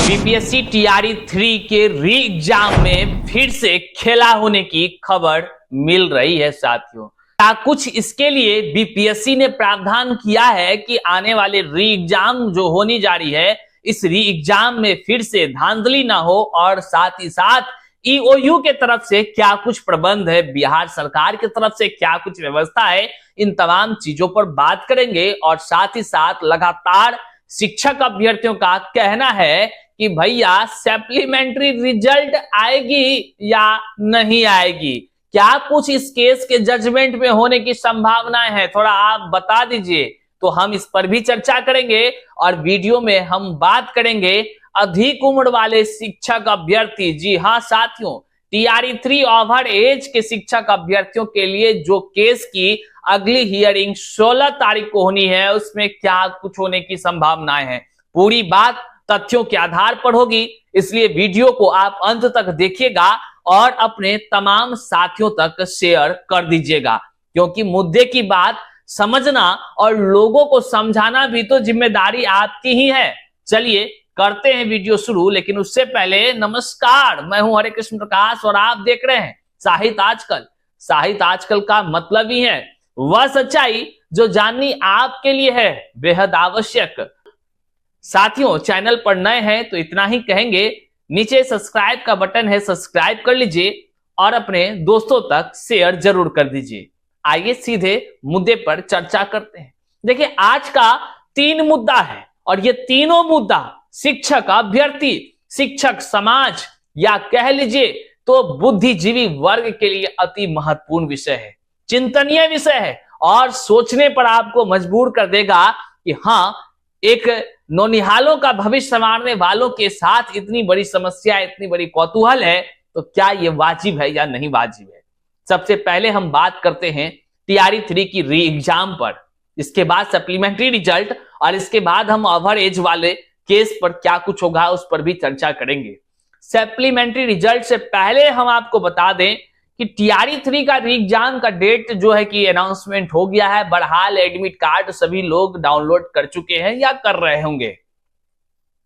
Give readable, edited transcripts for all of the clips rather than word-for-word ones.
BPSC TRE 3 के री exam में फिर से खेला होने की खबर मिल रही है साथियों। क्या कुछ इसके लिए बीपीएससी ने प्रावधान किया है कि आने वाले री एग्जाम जो होनी जा रही है, इस री एग्जाम में फिर से धांधली ना हो, और साथ ही साथ ईओयू के तरफ से क्या कुछ प्रबंध है, बिहार सरकार की तरफ से क्या कुछ व्यवस्था है, इन तमाम चीजों पर बात करेंगे। और साथ ही साथ लगातार शिक्षक अभ्यर्थियों का कहना है कि भैया सप्लीमेंट्री रिजल्ट आएगी या नहीं आएगी, क्या कुछ इस केस के जजमेंट में होने की संभावनाएं हैं, थोड़ा आप बता दीजिए। तो हम इस पर भी चर्चा करेंगे और वीडियो में हम बात करेंगे अधिक उम्र वाले शिक्षक अभ्यर्थी, जी हाँ साथियों, टीआरई 3 ओवर एज के शिक्षक अभ्यर्थियों के लिए जो केस की अगली हियरिंग 16 तारीख को होनी है, उसमें क्या कुछ होने की संभावनाएं हैं। पूरी बात तथ्यों के आधार पर होगी, इसलिए वीडियो को आप अंत तक देखिएगा और अपने तमाम साथियों तक शेयर कर दीजिएगा, क्योंकि मुद्दे की बात समझना और लोगों को समझाना भी तो जिम्मेदारी आपकी ही है। चलिए करते हैं वीडियो शुरू, लेकिन उससे पहले नमस्कार, मैं हूं हरे कृष्ण प्रकाश और आप देख रहे हैं साहित्य आजकल। साहित्य आजकल का मतलब ही है वह सच्चाई जो जाननी आपके लिए है बेहद आवश्यक। साथियों, चैनल पर नए हैं तो इतना ही कहेंगे, नीचे सब्सक्राइब का बटन है, सब्सक्राइब कर लीजिए और अपने दोस्तों तक शेयर जरूर कर दीजिए। आइए सीधे मुद्दे पर चर्चा करते हैं। देखिए, आज का 3 मुद्दा है और ये तीनों मुद्दा शिक्षक अभ्यर्थी, शिक्षक समाज या कह लीजिए तो बुद्धिजीवी वर्ग के लिए अति महत्वपूर्ण विषय है, चिंतनीय विषय है और सोचने पर आपको मजबूर कर देगा कि हाँ, एक नौनिहालों का भविष्य संवारने वालों के साथ इतनी बड़ी समस्या, इतनी बड़ी कौतूहल है, तो क्या ये वाजिब है या नहीं वाजिब है। सबसे पहले हम बात करते हैं टीआरई 3 की री एग्जाम पर, इसके बाद सप्लीमेंट्री रिजल्ट और इसके बाद हम ओवर एज वाले केस पर क्या कुछ होगा उस पर भी चर्चा करेंगे। सप्लीमेंट्री रिजल्ट से पहले हम आपको बता दें कि टीआरई 3 का री एग्जाम का डेट जो है कि अनाउंसमेंट हो गया है। बहरहाल एडमिट कार्ड सभी लोग डाउनलोड कर चुके हैं या कर रहे होंगे।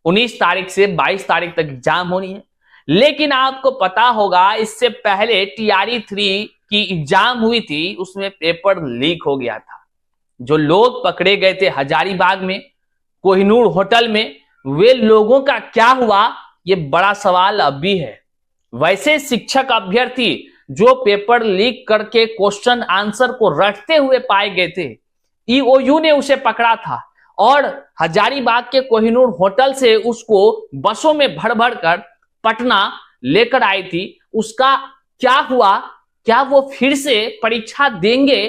19 तारीख से 22 तारीख तक एग्जाम होनी है, लेकिन आपको पता होगा इससे पहले टीआरई 3 की एग्जाम हुई थी, उसमें पेपर लीक हो गया था। जो लोग पकड़े गए थे हजारीबाग में, कोहिनूर होटल में, वे लोगों का क्या हुआ, ये बड़ा सवाल अब भी है। वैसे शिक्षक अभ्यर्थी जो पेपर लीक करके क्वेश्चन आंसर को रटते हुए पाए गए थे, ईओयू ने उसे पकड़ा था और हजारीबाग के कोहिनूर होटल से उसको बसों में भर भर कर पटना लेकर आई थी। उसका क्या हुआ, क्या वो फिर से परीक्षा देंगे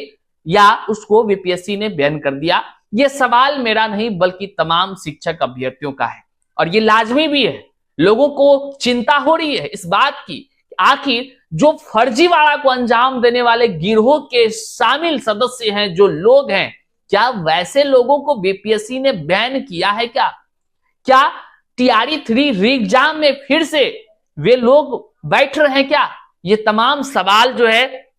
या उसको बीपीएससी ने बैन कर दिया, ये सवाल मेरा नहीं बल्कि तमाम शिक्षक अभ्यर्थियों का है। और ये लाजमी भी है, लोगों को चिंता हो रही है इस बात की, आखिर जो फर्जीवाड़ा को अंजाम देने वाले गिरोह के शामिल सदस्य हैं, जो लोग हैं, क्या वैसे लोगों को बीपीएससी ने बैन किया है क्या टीआरई 3 री एग्जाम में फिर से वे लोग बैठ रहे हैं क्या? ये तमाम सवाल जो है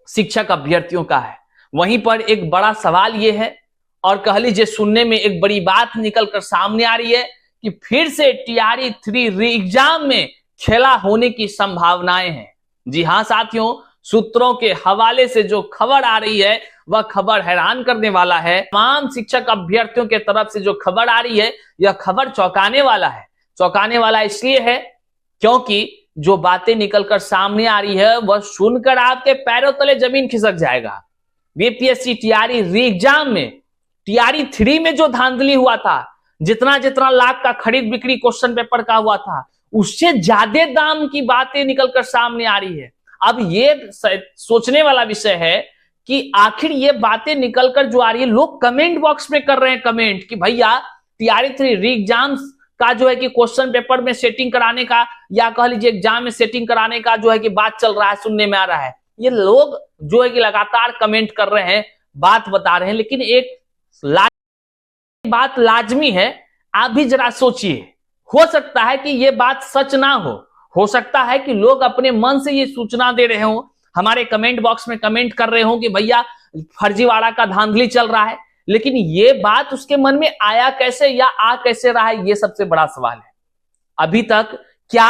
शिक्षक अभ्यर्थियों का है। वहीं पर एक बड़ा सवाल ये है और कह लीजिए सुनने में एक बड़ी बात निकलकर सामने आ रही है कि फिर से टीआरई 3 री एग्जाम में खेला होने की संभावनाएं हैं। जी हां साथियों, सूत्रों के हवाले से जो खबर आ रही है वह खबर हैरान करने वाला है। तमाम शिक्षक अभ्यर्थियों के तरफ से जो खबर आ रही है, यह खबर चौंकाने वाला है। चौंकाने वाला इसलिए है क्योंकि जो बातें निकलकर सामने आ रही है वह सुनकर आपके पैरों तले जमीन खिसक जाएगा। बीपीएससी टीआरई री एग्जाम में टीआरई 3 में जो धांधली हुआ था, जितना जितना लाख का खरीद बिक्री क्वेश्चन पेपर का हुआ था, उससे ज्यादा दाम की बातें निकलकर सामने आ रही है। अब ये सोचने वाला विषय है कि आखिर ये बातें निकलकर जो आ रही है, लोग कमेंट बॉक्स में कर रहे हैं कमेंट कि भैया टीआरई 3 री एग्जाम का जो है कि क्वेश्चन पेपर में सेटिंग कराने का या कह लीजिए एग्जाम में सेटिंग कराने का जो है कि बात चल रहा है, सुनने में आ रहा है। ये लोग जो है कि लगातार कमेंट कर रहे हैं, बात बता रहे हैं, लेकिन एक बात लाजमी है, आप भी जरा सोचिए। हो सकता है कि ये बात सच ना हो सकता है कि लोग अपने मन से ये सूचना दे रहे हो, हमारे कमेंट बॉक्स में कमेंट कर रहे हो कि भैया फर्जीवाड़ा का धांधली चल रहा है, लेकिन ये बात उसके मन में आया कैसे या आ कैसे रहा है, ये सबसे बड़ा सवाल है। अभी तक क्या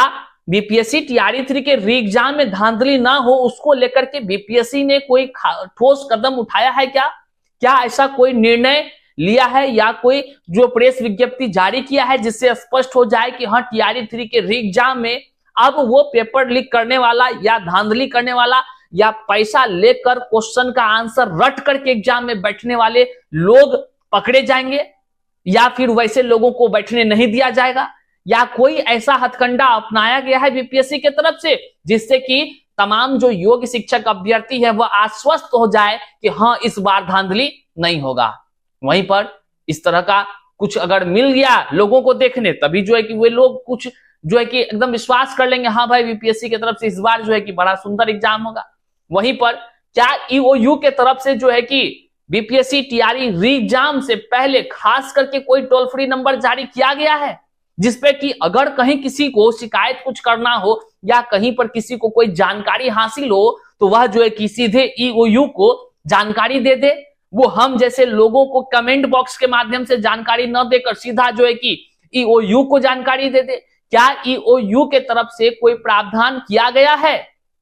बीपीएससी टीआरई 3 के री एग्जाम में धांधली ना हो उसको लेकर के बीपीएससी ने कोई ठोस कदम उठाया है क्या ऐसा कोई निर्णय लिया है या कोई जो प्रेस विज्ञप्ति जारी किया है जिससे स्पष्ट हो जाए कि हाँ टीआरई 3 के री एग्जाम में अब वो पेपर लीक करने वाला या धांधली करने वाला या पैसा लेकर क्वेश्चन का आंसर रट करके एग्जाम में बैठने वाले लोग पकड़े जाएंगे या फिर वैसे लोगों को बैठने नहीं दिया जाएगा, या कोई ऐसा हथकंडा अपनाया गया है बीपीएससी की तरफ से जिससे कि तमाम जो योग्य शिक्षक अभ्यर्थी है वह आश्वस्त हो जाए कि हाँ इस बार धांधली नहीं होगा। वहीं पर इस तरह का कुछ अगर मिल गया लोगों को देखने तभी जो है कि वे लोग कुछ जो है कि एकदम विश्वास कर लेंगे, हाँ भाई बीपीएससी की तरफ से इस बार जो है कि बड़ा सुंदर एग्जाम होगा। वहीं पर क्या ईओयू के तरफ से जो है कि बीपीएससी टीआरई री एग्जाम से पहले खास करके कोई टोल फ्री नंबर जारी किया गया है जिसपे कि अगर कहीं किसी को शिकायत कुछ करना हो या कहीं पर किसी को कोई जानकारी हासिल हो तो वह जो है कि सीधे ईओयू को जानकारी दे दे, वो हम जैसे लोगों को कमेंट बॉक्स के माध्यम से जानकारी न देकर सीधा जो है कि ईओयू को जानकारी दे दे। क्या ईओयू के तरफ से कोई प्रावधान किया गया है,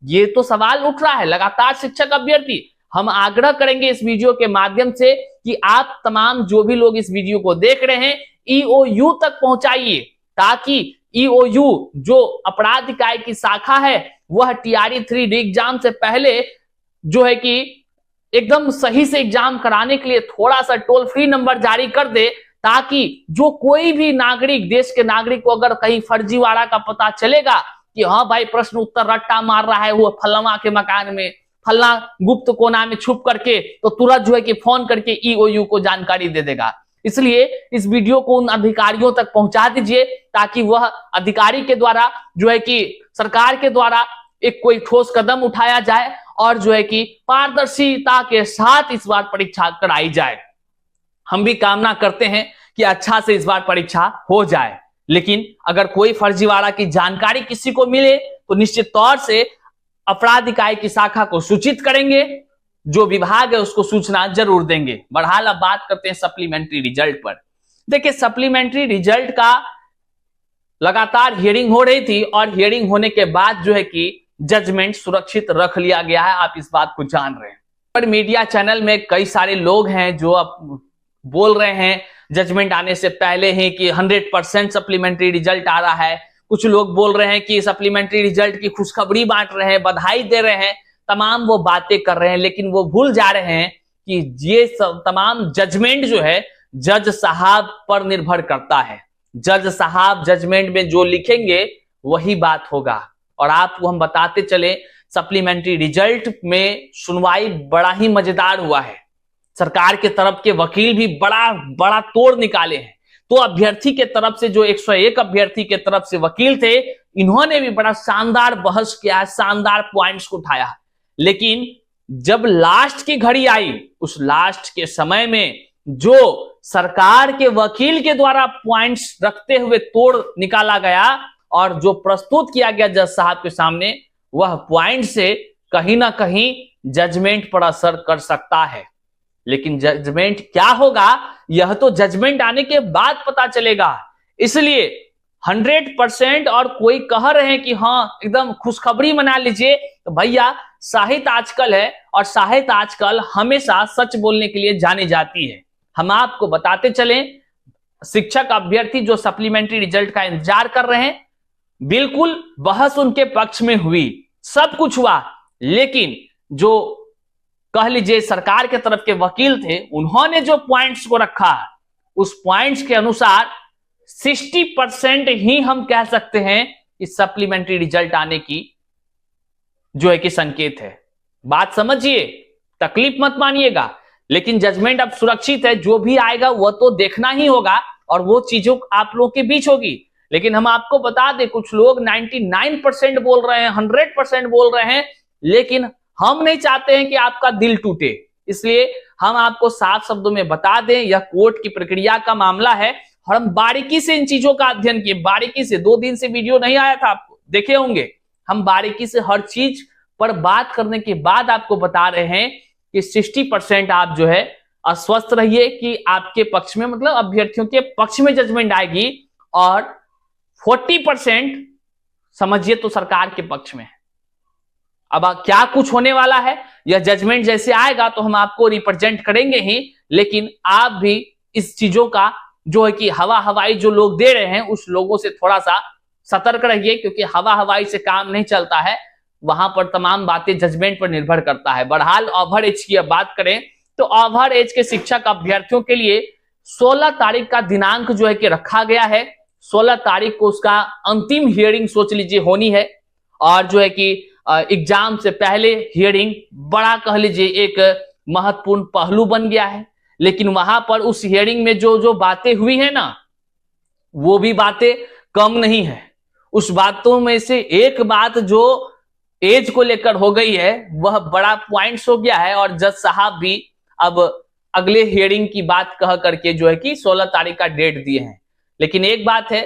ये तो सवाल उठ रहा है लगातार शिक्षक अभ्यर्थी। हम आग्रह करेंगे इस वीडियो के माध्यम से कि आप तमाम जो भी लोग इस वीडियो को देख रहे हैं ईओयू तक पहुंचाइए ताकि ईओयू जो अपराध इकाई की शाखा है वह टीआरई 3 री एग्जाम से पहले जो है कि एकदम सही से एग्जाम कराने के लिए थोड़ा सा टोल फ्री नंबर जारी कर दे ताकि जो कोई भी नागरिक देश के नागरिक को अगर कहीं फर्जीवाड़ा का पता चलेगा कि हाँ भाई प्रश्न उत्तर रट्टा मार रहा है वो फलना के मकान में फलना गुप्त कोना में छुप करके, तो तुरंत जो है कि फोन करके ईओयू को जानकारी दे देगा। इसलिए इस वीडियो को उन अधिकारियों तक पहुंचा दीजिए ताकि वह अधिकारी के द्वारा जो है कि सरकार के द्वारा एक कोई ठोस कदम उठाया जाए और जो है कि पारदर्शिता के साथ इस बार परीक्षा कराई जाए। हम भी कामना करते हैं कि अच्छा से इस बार परीक्षा हो जाए, लेकिन अगर कोई फर्जीवाड़ा की जानकारी किसी को मिले तो निश्चित तौर से अपराध इकाई की शाखा को सूचित करेंगे, जो विभाग है उसको सूचना जरूर देंगे। बहरहाल अब बात करते हैं सप्लीमेंट्री रिजल्ट पर। देखिए सप्लीमेंट्री रिजल्ट का लगातार हियरिंग हो रही थी और हियरिंग होने के बाद जो है कि जजमेंट सुरक्षित रख लिया गया है, आप इस बात को जान रहे हैं। पर मीडिया चैनल में कई सारे लोग हैं जो अब बोल रहे हैं जजमेंट आने से पहले ही कि 100% सप्लीमेंट्री रिजल्ट आ रहा है। कुछ लोग बोल रहे हैं कि सप्लीमेंट्री रिजल्ट की खुशखबरी बांट रहे हैं, बधाई दे रहे हैं, तमाम वो बातें कर रहे हैं, लेकिन वो भूल जा रहे हैं कि ये सब तमाम जजमेंट जो है जज साहब पर निर्भर करता है। जज साहब जजमेंट में जो लिखेंगे वही बात होगा। और आपको हम बताते चले सप्लीमेंट्री रिजल्ट में सुनवाई बड़ा ही मजेदार हुआ है। सरकार के तरफ के वकील भी बड़ा तोड़ निकाले हैं। तो अभ्यर्थी के तरफ से जो 101 अभ्यर्थी के तरफ से वकील थे, इन्होंने भी बड़ा शानदार बहस किया, शानदार पॉइंट्स को उठाया। लेकिन जब लास्ट की घड़ी आई, उस लास्ट के समय में जो सरकार के वकील के द्वारा पॉइंट्स रखते हुए तोड़ निकाला गया और जो प्रस्तुत किया गया जज साहब के सामने, वह पॉइंट से कहीं ना कहीं जजमेंट पर असर कर सकता है। लेकिन जजमेंट क्या होगा यह तो जजमेंट आने के बाद पता चलेगा। इसलिए 100% और कोई कह रहे हैं कि हाँ एकदम खुशखबरी मना लीजिए, तो भैया साहित्य आजकल है और साहित्य आजकल हमेशा सच बोलने के लिए जानी जाती है। हम आपको बताते चलें, शिक्षक अभ्यर्थी जो सप्लीमेंट्री रिजल्ट का इंतजार कर रहे हैं, बिल्कुल बहस उनके पक्ष में हुई, सब कुछ हुआ, लेकिन जो कह लीजिए सरकार के तरफ के वकील थे, उन्होंने जो पॉइंट्स को रखा उस पॉइंट्स के अनुसार 60% ही हम कह सकते हैं कि सप्लीमेंट्री रिजल्ट आने की जो है कि संकेत है। बात समझिए, तकलीफ मत मानिएगा, लेकिन जजमेंट अब सुरक्षित है। जो भी आएगा वह तो देखना ही होगा और वो चीजों आप लोगों के बीच होगी। लेकिन हम आपको बता दें, कुछ लोग 99% बोल रहे हैं, 100% बोल रहे हैं, लेकिन हम नहीं चाहते हैं कि आपका दिल टूटे। इसलिए हम आपको साफ शब्दों में बता दें, यह कोर्ट की प्रक्रिया का मामला है और हम बारीकी से इन चीजों का अध्ययन किए, बारीकी से। 2 दिन से वीडियो नहीं आया था, आपको देखे होंगे। हम बारीकी से हर चीज पर बात करने के बाद आपको बता रहे हैं कि 60% आप जो है अस्वस्थ रहिए कि आपके पक्ष में, मतलब अभ्यर्थियों के पक्ष में जजमेंट आएगी, और 40% समझिए तो सरकार के पक्ष में है। अब क्या कुछ होने वाला है, यह जजमेंट जैसे आएगा तो हम आपको रिप्रेजेंट करेंगे ही, लेकिन आप भी इस चीजों का जो है कि हवाई जो लोग दे रहे हैं उस लोगों से थोड़ा सा सतर्क रहिए, क्योंकि हवाई से काम नहीं चलता है। वहां पर तमाम बातें जजमेंट पर निर्भर करता है। बहरहाल ओवर एज की अब बात करें तो ओवर एज के शिक्षक अभ्यर्थियों के लिए 16 तारीख का दिनांक जो है कि रखा गया है। 16 तारीख को उसका अंतिम हियरिंग सोच लीजिए होनी है, और जो है कि एग्जाम से पहले हियरिंग बड़ा कह लीजिए एक महत्वपूर्ण पहलू बन गया है। लेकिन वहां पर उस हियरिंग में जो बातें हुई है ना, वो भी बातें कम नहीं है। उस बातों में से एक बात जो एज को लेकर हो गई है वह बड़ा पॉइंट्स हो गया है, और जज साहब भी अब अगले हियरिंग की बात कह करके जो है कि 16 तारीख का डेट दिए हैं। लेकिन एक बात है,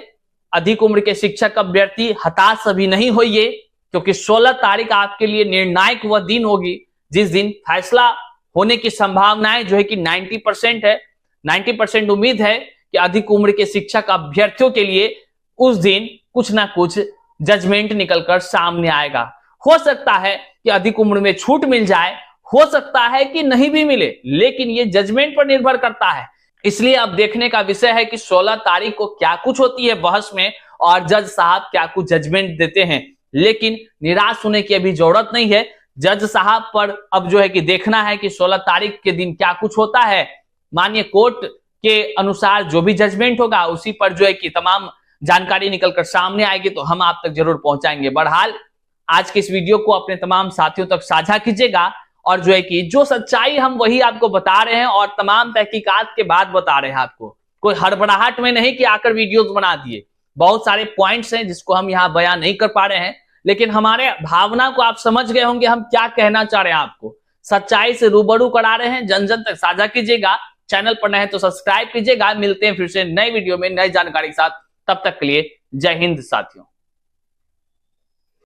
अधिक उम्र के शिक्षक अभ्यर्थी हताश अभी नहीं होइए, क्योंकि 16 तारीख आपके लिए निर्णायक वह दिन होगी जिस दिन फैसला होने की संभावनाएं जो है कि 90% है। 90% उम्मीद है कि अधिक उम्र के शिक्षक अभ्यर्थियों के लिए उस दिन कुछ ना कुछ जजमेंट निकलकर सामने आएगा। हो सकता है कि अधिक उम्र में छूट मिल जाए, हो सकता है कि नहीं भी मिले, लेकिन ये जजमेंट पर निर्भर करता है। इसलिए अब देखने का विषय है कि 16 तारीख को क्या कुछ होती है बहस में और जज साहब क्या कुछ जजमेंट देते हैं। लेकिन निराश होने की अभी जरूरत नहीं है। जज साहब पर अब जो है कि देखना है कि 16 तारीख के दिन क्या कुछ होता है। माननीय कोर्ट के अनुसार जो भी जजमेंट होगा उसी पर जो है कि तमाम जानकारी निकलकर सामने आएगी, तो हम आप तक जरूर पहुंचाएंगे। बहरहाल आज के इस वीडियो को अपने तमाम साथियों तक साझा कीजिएगा, और जो है कि जो सच्चाई हम वही आपको बता रहे हैं और तमाम तहकीकात के बाद बता रहे हैं आपको। कोई हड़बड़ाहट में नहीं कि आकर वीडियोस बना दिए। बहुत सारे पॉइंट्स हैं जिसको हम यहाँ बयान नहीं कर पा रहे हैं, लेकिन हमारे भावना को आप समझ गए होंगे हम क्या कहना चाह रहे हैं। आपको सच्चाई से रूबरू करा रहे हैं, जन जन तक साझा कीजिएगा। चैनल पर नए हैं तो सब्सक्राइब कीजिएगा। मिलते हैं फिर से नए वीडियो में नई जानकारी के साथ, तब तक के लिए जय हिंद साथियों।